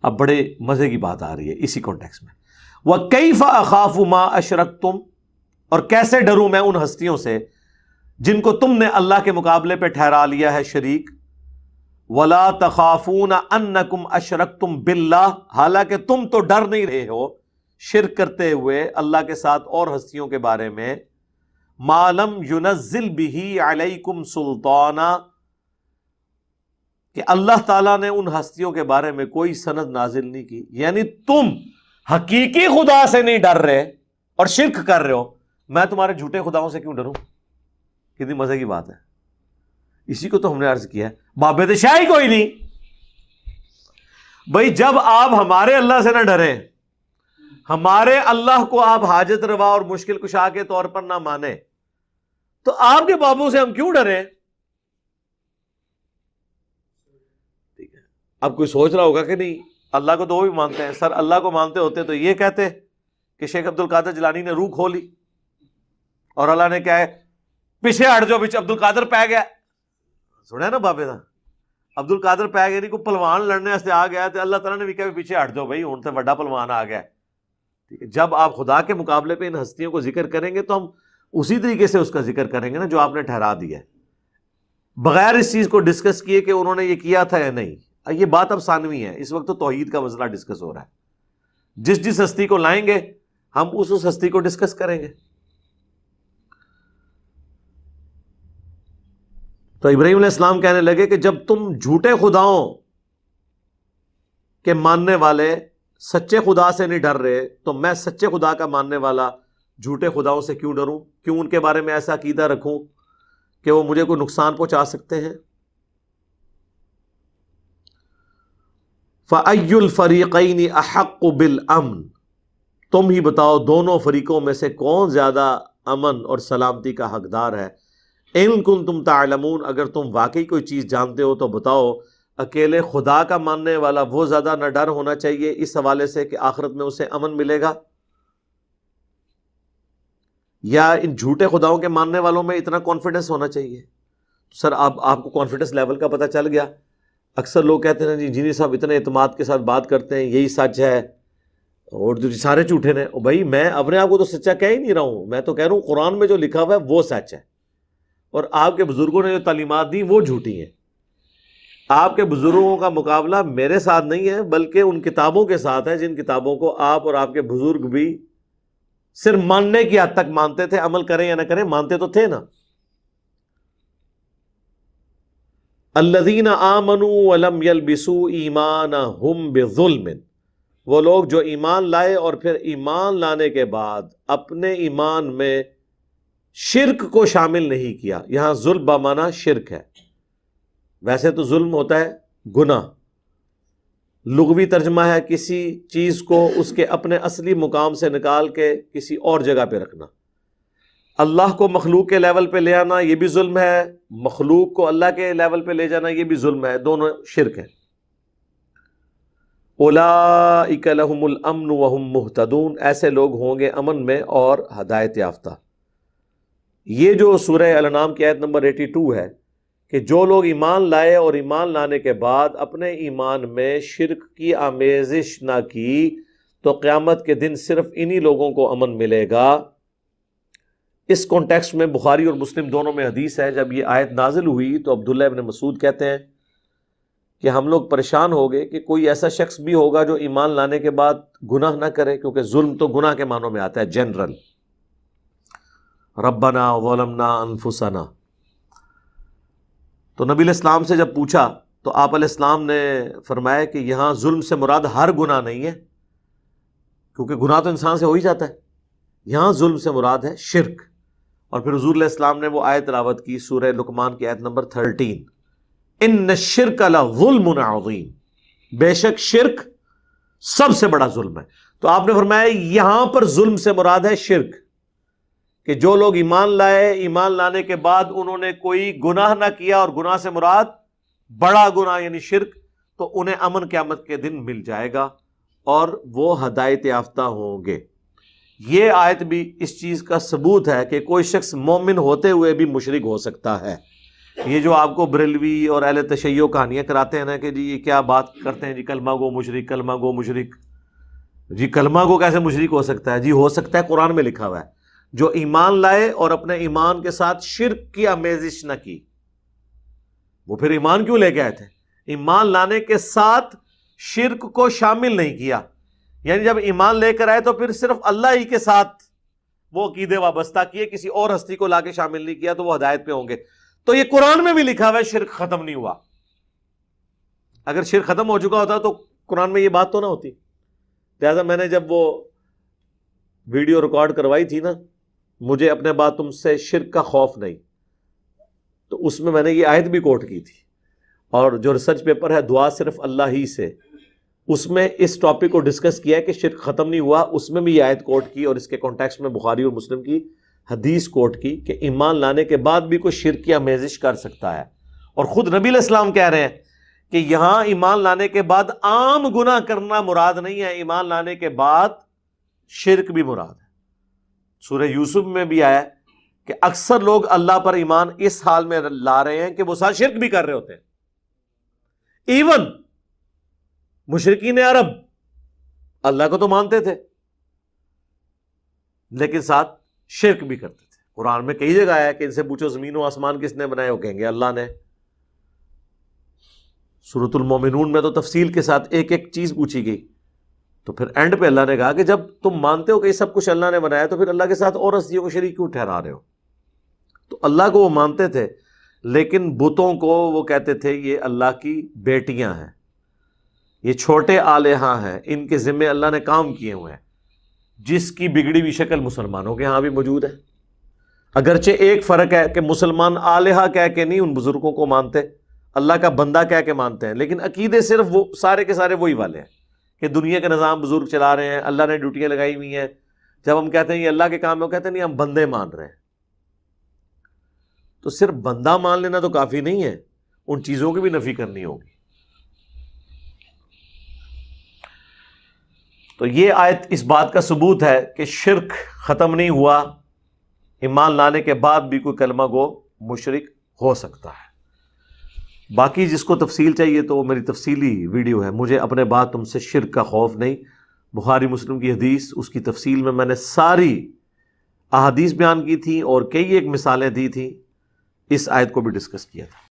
اب بڑے مزے کی بات آ رہی ہے اسی کانٹیکس میں. وَكَيْفَ أَخَافُ مَا أَشْرَكْتُمْ، اور کیسے ڈروں میں ان ہستیوں سے جن کو تم نے اللہ کے مقابلے پہ ٹھہرا لیا ہے شریک. وَلَا تَخَافُونَ أَنَّكُمْ أَشْرَكْتُمْ بِاللَّهِ، حالانکہ تم تو ڈر نہیں رہے ہو شرک کرتے ہوئے اللہ کے ساتھ اور ہستیوں کے بارے میں. مَا لَمْ يُنَزِّلْ بِهِ عَلَيْكُمْ سُلْطَانًا، کہ اللہ تعالیٰ نے ان ہستیوں کے بارے میں کوئی سند نازل نہیں کی. یعنی تم حقیقی خدا سے نہیں ڈر رہے اور شرک کر رہے ہو، میں تمہارے جھوٹے خداؤں سے کیوں ڈروں؟ کتنی مزے کی بات ہے. اسی کو تو ہم نے عرض کیا ہے معبود شاہی کوئی نہیں. بھائی جب آپ ہمارے اللہ سے نہ ڈریں، ہمارے اللہ کو آپ حاجت روا اور مشکل کشا کے طور پر نہ مانیں، تو آپ کے بابوں سے ہم کیوں ڈریں؟ ٹھیک ہے. اب کوئی سوچ رہا ہوگا کہ نہیں اللہ کو تو وہ بھی مانتے ہیں. سر اللہ کو مانتے ہوتے تو یہ کہتے کہ شیخ عبد القادر جیلانی نے روح کھولی اور اللہ نے کیا ہے پیچھے ہٹ جو پیچھے عبد القادر پہ گیا. سنا نا بابے دا عبد القادر پہ گیا نہیں کوئی پلوان لڑنے سے آ گیا تو اللہ تعالیٰ نے بھی کہا پیچھے ہٹ جاؤ بھائی ہوں تو بڑا پلوان آ گیا. ٹھیک ہے. جب آپ خدا کے مقابلے پہ ان ہستیوں کو ذکر کریں گے تو ہم اسی طریقے سے اس کا ذکر کریں گے نا جو آپ نے ٹھہرا دیا ہے، بغیر اس چیز کو ڈسکس کیے کہ انہوں نے یہ کیا تھا یا نہیں. یہ بات اب ثانوی ہے، اس وقت تو توحید کا مسئلہ ڈسکس ہو رہا ہے. جس ہستی کو لائیں گے ہم اس ہستی کو ڈسکس کریں گے. تو ابراہیم علیہ السلام کہنے لگے کہ جب تم جھوٹے خداؤں کے ماننے والے سچے خدا سے نہیں ڈر رہے تو میں سچے خدا کا ماننے والا جھوٹے خداؤں سے کیوں ڈروں؟ کیوں ان کے بارے میں ایسا عقیدہ رکھوں کہ وہ مجھے کوئی نقصان پہنچا سکتے ہیں؟ فَأَيُّ الْفَرِيقَيْنِ أَحَقُّ بِالْأَمْنِ، تم ہی بتاؤ دونوں فریقوں میں سے کون زیادہ امن اور سلامتی کا حقدار ہے. اِن كُنتُمْ تَعْلَمُونَ، اگر تم واقعی کوئی چیز جانتے ہو تو بتاؤ اکیلے خدا کا ماننے والا وہ زیادہ نہ ڈر ہونا چاہیے اس حوالے سے کہ آخرت میں اسے امن ملے گا، یا ان جھوٹے خداؤں کے ماننے والوں میں اتنا کانفیڈنس ہونا چاہیے؟ سر آپ کو کانفیڈنس لیول کا پتہ چل گیا. اکثر لوگ کہتے ہیں جی جنی صاحب اتنے اعتماد کے ساتھ بات کرتے ہیں یہی سچ ہے اور جو سارے جھوٹے ہیں. بھائی میں اپنے آپ کو تو سچا کہہ ہی نہیں رہا ہوں، میں تو کہہ رہا ہوں قرآن میں جو لکھا ہوا ہے وہ سچ ہے اور آپ کے بزرگوں نے جو تعلیمات دی وہ جھوٹی ہیں. آپ کے بزرگوں کا مقابلہ میرے ساتھ نہیں ہے بلکہ ان کتابوں کے ساتھ ہے جن کتابوں کو آپ اور آپ کے بزرگ بھی صرف ماننے کی حد تک مانتے تھے، عمل کریں یا نہ کریں مانتے تو تھے نا. الذین آمنوا ولم یلبسوا ایمانہم بظلم، وہ لوگ جو ایمان لائے اور پھر ایمان لانے کے بعد اپنے ایمان میں شرک کو شامل نہیں کیا. یہاں ظلم بمعنی شرک ہے، ویسے تو ظلم ہوتا ہے گناہ، لغوی ترجمہ ہے کسی چیز کو اس کے اپنے اصلی مقام سے نکال کے کسی اور جگہ پہ رکھنا. اللہ کو مخلوق کے لیول پہ لے آنا یہ بھی ظلم ہے، مخلوق کو اللہ کے لیول پہ لے جانا یہ بھی ظلم ہے، دونوں شرک ہیں. اولئک لہم الامن وہم مہتدون، ایسے لوگ ہوں گے امن میں اور ہدایت یافتہ. یہ جو سورہ الانعام کی آیت نمبر 82 ہے کہ جو لوگ ایمان لائے اور ایمان لانے کے بعد اپنے ایمان میں شرک کی آمیزش نہ کی تو قیامت کے دن صرف انہی لوگوں کو امن ملے گا. اس کانٹیکسٹ میں بخاری اور مسلم دونوں میں حدیث ہے، جب یہ آیت نازل ہوئی تو عبداللہ ابن مسعود کہتے ہیں کہ ہم لوگ پریشان ہو گئے کہ کوئی ایسا شخص بھی ہوگا جو ایمان لانے کے بعد گناہ نہ کرے، کیونکہ ظلم تو گناہ کے معنوں میں آتا ہے جنرل. ربنا ظلمنا انفسنا. تو نبی علیہ السلام سے جب پوچھا تو آپ علیہ السلام نے فرمایا کہ یہاں ظلم سے مراد ہر گناہ نہیں ہے، کیونکہ گناہ تو انسان سے ہو ہی جاتا ہے، یہاں ظلم سے مراد ہے شرک. اور پھر حضور علیہ السلام نے وہ آیت تلاوت کی سورہ لقمان کی آیت نمبر 13، ان الشرک لظلم عظیم، بے شک شرک سب سے بڑا ظلم ہے. تو آپ نے فرمایا یہاں پر ظلم سے مراد ہے شرک، کہ جو لوگ ایمان لائے ایمان لانے کے بعد انہوں نے کوئی گناہ نہ کیا اور گناہ سے مراد بڑا گناہ یعنی شرک، تو انہیں امن قیامت کے دن مل جائے گا اور وہ ہدایت یافتہ ہوں گے. یہ آیت بھی اس چیز کا ثبوت ہے کہ کوئی شخص مومن ہوتے ہوئے بھی مشرک ہو سکتا ہے. یہ جو آپ کو بریلوی اور اہل تشیع کہانیاں کراتے ہیں نا کہ جی یہ کیا بات کرتے ہیں جی کلمہ گو مشرک، کلمہ گو مشرک، جی کلمہ گو کیسے مشرک ہو سکتا ہے؟ جی ہو سکتا ہے، قرآن میں لکھا ہوا ہے، جو ایمان لائے اور اپنے ایمان کے ساتھ شرک کی آمیزش نہ کی۔ وہ پھر ایمان کیوں لے کے آئے تھے؟ ایمان لانے کے ساتھ شرک کو شامل نہیں کیا، یعنی جب ایمان لے کر آئے تو پھر صرف اللہ ہی کے ساتھ وہ عقیدے وابستہ کیے، کسی اور ہستی کو لا کے شامل نہیں کیا، تو وہ ہدایت پہ ہوں گے۔ تو یہ قرآن میں بھی لکھا ہوا ہے شرک ختم نہیں ہوا۔ اگر شرک ختم ہو چکا ہوتا تو قرآن میں یہ بات تو نہ ہوتی۔ لہٰذا میں نے جب وہ ویڈیو ریکارڈ کروائی تھی نا، مجھے اپنے بعد تم سے شرک کا خوف نہیں، تو اس میں نے یہ آیت بھی کوٹ کی تھی، اور جو ریسرچ پیپر ہے دعا صرف اللہ ہی سے، اس میں اس ٹاپک کو ڈسکس کیا ہے کہ شرک ختم نہیں ہوا، اس میں بھی یہ آیت کوٹ کی، اور اس کے کانٹیکسٹ میں بخاری اور مسلم کی حدیث کوٹ کی کہ ایمان لانے کے بعد بھی کوئی شرک کی آمیزش کر سکتا ہے۔ اور خود نبی علیہ السلام کہہ رہے ہیں کہ یہاں ایمان لانے کے بعد عام گناہ کرنا مراد نہیں ہے، ایمان لانے کے بعد شرک بھی مراد ہے۔ سورہ یوسف میں بھی آیا کہ اکثر لوگ اللہ پر ایمان اس حال میں لا رہے ہیں کہ وہ ساتھ شرک بھی کر رہے ہوتے ہیں۔ ایون مشرکین عرب اللہ کو تو مانتے تھے لیکن ساتھ شرک بھی کرتے تھے۔ قرآن میں کئی جگہ آیا کہ ان سے پوچھو زمین و آسمان کس نے بنائے، وہ کہیں گے اللہ نے۔ سورۃ المومنون میں تو تفصیل کے ساتھ ایک ایک چیز پوچھی گئی، تو پھر اینڈ پہ اللہ نے کہا کہ جب تم مانتے ہو کہ یہ سب کچھ اللہ نے بنایا تو پھر اللہ کے ساتھ اور ہستیوں کو شریک کیوں ٹھہرا رہے ہو؟ تو اللہ کو وہ مانتے تھے، لیکن بتوں کو وہ کہتے تھے یہ اللہ کی بیٹیاں ہیں، یہ چھوٹے آلہہ ہیں، ان کے ذمے اللہ نے کام کیے ہوئے ہیں، جس کی بگڑی ہوئی شکل مسلمانوں کے ہاں بھی موجود ہے۔ اگرچہ ایک فرق ہے کہ مسلمان آلہہ کہہ کے نہیں ان بزرگوں کو مانتے، اللہ کا بندہ کہہ کے مانتے ہیں، لیکن عقیدے صرف وہ سارے کے سارے وہی والے ہیں کہ دنیا کا نظام بزرگ چلا رہے ہیں، اللہ نے ڈیوٹیاں لگائی ہوئی ہیں۔ جب ہم کہتے ہیں یہ اللہ کے کام ہے، وہ کہتے ہیں نہیں ہم بندے مان رہے ہیں۔ تو صرف بندہ مان لینا تو کافی نہیں ہے، ان چیزوں کی بھی نفی کرنی ہوگی۔ تو یہ آیت اس بات کا ثبوت ہے کہ شرک ختم نہیں ہوا، ایمان لانے کے بعد بھی کوئی کلمہ گو مشرک ہو سکتا ہے۔ باقی جس کو تفصیل چاہیے تو وہ میری تفصیلی ویڈیو ہے، مجھے اپنے بعد تم سے شرک کا خوف نہیں، بخاری مسلم کی حدیث، اس کی تفصیل میں نے ساری احادیث بیان کی تھی اور کئی ایک مثالیں دی تھیں، اس آیت کو بھی ڈسکس کیا تھا۔